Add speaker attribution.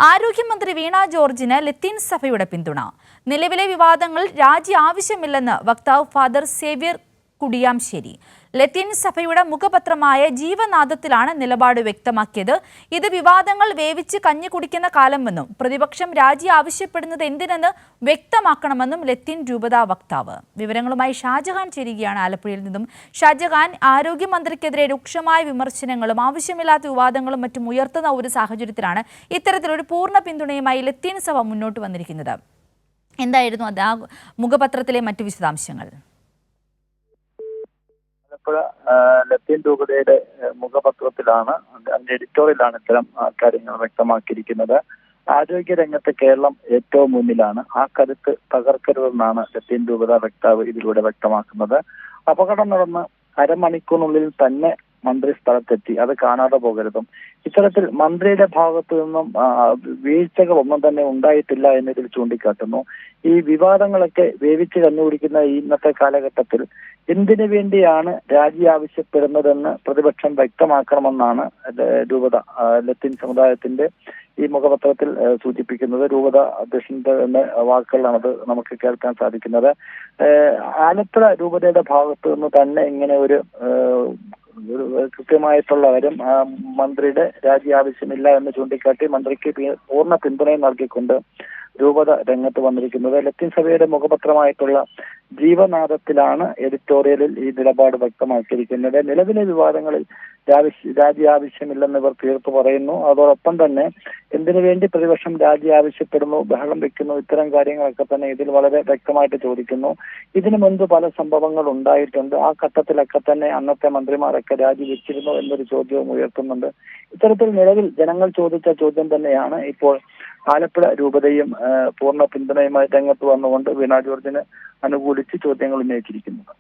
Speaker 1: ആരോഗ്യമന്ത്രി വീണ ജോർജിന് ലത്തീൻ സഭയുടെ പിന്തുണ. നിലവിലെ വിവാദങ്ങൾ രാജി ആവശ്യമില്ലെന്ന് വക്താവ് ഫാദർ സേവ്യർ കുടിയാംശ്ശേരി. ലത്തീൻ സഭയുടെ മുഖപത്രമായ ജീവനാദത്തിലാണ് നിലപാട് വ്യക്തമാക്കിയത്. ഇത് വിവാദങ്ങൾ വേവിച്ച് കഞ്ഞി കുടിക്കുന്ന കാലമെന്നും പ്രതിപക്ഷം രാജി ആവശ്യപ്പെടുന്നത് എന്തിനെന്ന് വ്യക്തമാക്കണമെന്നും ലത്തീൻ രൂപതാ വക്താവ്. വിവരങ്ങളുമായി ഷാജഹാൻ ചേരുകയാണ് ആലപ്പുഴയിൽ നിന്നും. ഷാജഹാൻ, ആരോഗ്യമന്ത്രിക്കെതിരെ രൂക്ഷമായ വിമർശനങ്ങളും ആവശ്യമില്ലാത്ത വിവാദങ്ങളും മറ്റും ഉയർത്തുന്ന ഒരു സാഹചര്യത്തിലാണ് ഇത്തരത്തിലൊരു പൂർണ്ണ പിന്തുണയുമായി ലത്തീൻ സഭ മുന്നോട്ട് വന്നിരിക്കുന്നത്. എന്തായിരുന്നു അത്, ആ മുഖപത്രത്തിലെ മറ്റു വിശദാംശങ്ങൾ?
Speaker 2: ലത്തീൻ രൂപതയുടെ മുഖപത്രത്തിലാണ്, അതിന്റെ എഡിറ്റോറിയലാണ് ഇത്തരം കാര്യങ്ങൾ വ്യക്തമാക്കിയിരിക്കുന്നത്. ആരോഗ്യ രംഗത്ത് കേരളം ഏറ്റവും മുന്നിലാണ്, ആ കരുത്ത് തകർക്കരുതെന്നാണ് ലത്തീൻ രൂപത വക്താവ് ഇതിലൂടെ വ്യക്തമാക്കുന്നത്. അപകടം നടന്ന് അരമണിക്കൂറിനുള്ളിൽ തന്നെ മന്ത്രി സ്ഥലത്തെത്തി, അത് കാണാതെ പോകരുതും. ഇത്തരത്തിൽ മന്ത്രിയുടെ ഭാഗത്തു നിന്നും വീഴ്ചകളൊന്നും തന്നെ ഉണ്ടായിട്ടില്ല എന്നതിൽ ചൂണ്ടിക്കാട്ടുന്നു. ഈ വിവാദങ്ങളൊക്കെ വേവിച്ച് കണ്ടുപിടിക്കുന്ന ഇന്നത്തെ കാലഘട്ടത്തിൽ എന്തിനു വേണ്ടിയാണ് രാജി ആവശ്യപ്പെടുന്നതെന്ന് പ്രതിപക്ഷം വ്യക്തമാക്കണമെന്നാണ് രൂപത ലത്തീൻ സമുദായത്തിന്റെ ഈ മുഖപത്രത്തിൽ സൂചിപ്പിക്കുന്നത്. രൂപത അധ്യക്ഷന്റെ വാക്കുകളാണ് അത് നമുക്ക് കേൾക്കാൻ സാധിക്കുന്നത്. ആലപ്പുഴ രൂപതയുടെ ഭാഗത്തു നിന്ന് തന്നെ ഇങ്ങനെ ഒരു കൃത്യമായിട്ടുള്ള കാര്യം, മന്ത്രിയുടെ രാജി ആവശ്യമില്ല എന്ന് ചൂണ്ടിക്കാട്ടി മന്ത്രിക്ക് പൂർണ്ണ പിന്തുണയും നൽകിക്കൊണ്ട് രൂപത രംഗത്ത് വന്നിരിക്കുന്നത്. ലത്തീൻ സഭയുടെ മുഖപത്രമായിട്ടുള്ള ജീവനാദത്തിലാണ് എഡിറ്റോറിയലിൽ ഈ നിലപാട് വ്യക്തമാക്കിയിരിക്കുന്നത്. നിലവിലെ വിവാദങ്ങളിൽ രാജി ആവശ്യമില്ലെന്ന് ഇവർ തീർപ്പ് പറയുന്നു. അതോടൊപ്പം തന്നെ എന്തിനു വേണ്ടി പ്രതിപക്ഷം രാജി ആവശ്യപ്പെടുന്നു, ബഹളം വെക്കുന്നു, ഇത്തരം കാര്യങ്ങളൊക്കെ തന്നെ ഇതിൽ വളരെ വ്യക്തമായിട്ട് ചോദിക്കുന്നു. ഇതിനു മുൻപ് പല സംഭവങ്ങൾ ഉണ്ടായിട്ടുണ്ട്. ആ ഘട്ടത്തിലൊക്കെ തന്നെ അന്നത്തെ മന്ത്രിമാരൊക്കെ രാജി വെച്ചിരുന്നു എന്നൊരു ചോദ്യവും ഉയർത്തുന്നുണ്ട്. ഇത്തരത്തിൽ നിലവിൽ ജനങ്ങൾ ചോദിച്ച ചോദ്യം തന്നെയാണ് ഇപ്പോൾ ആലപ്പുഴ രൂപതയും പൂർണ്ണ പിന്തുണയുമായി രംഗത്ത് വന്നുകൊണ്ട് വീണ ജോർജിന് അനുകൂലിച്ച് ചോദ്യങ്ങൾ ഉന്നയിച്ചിരിക്കുന്നത്.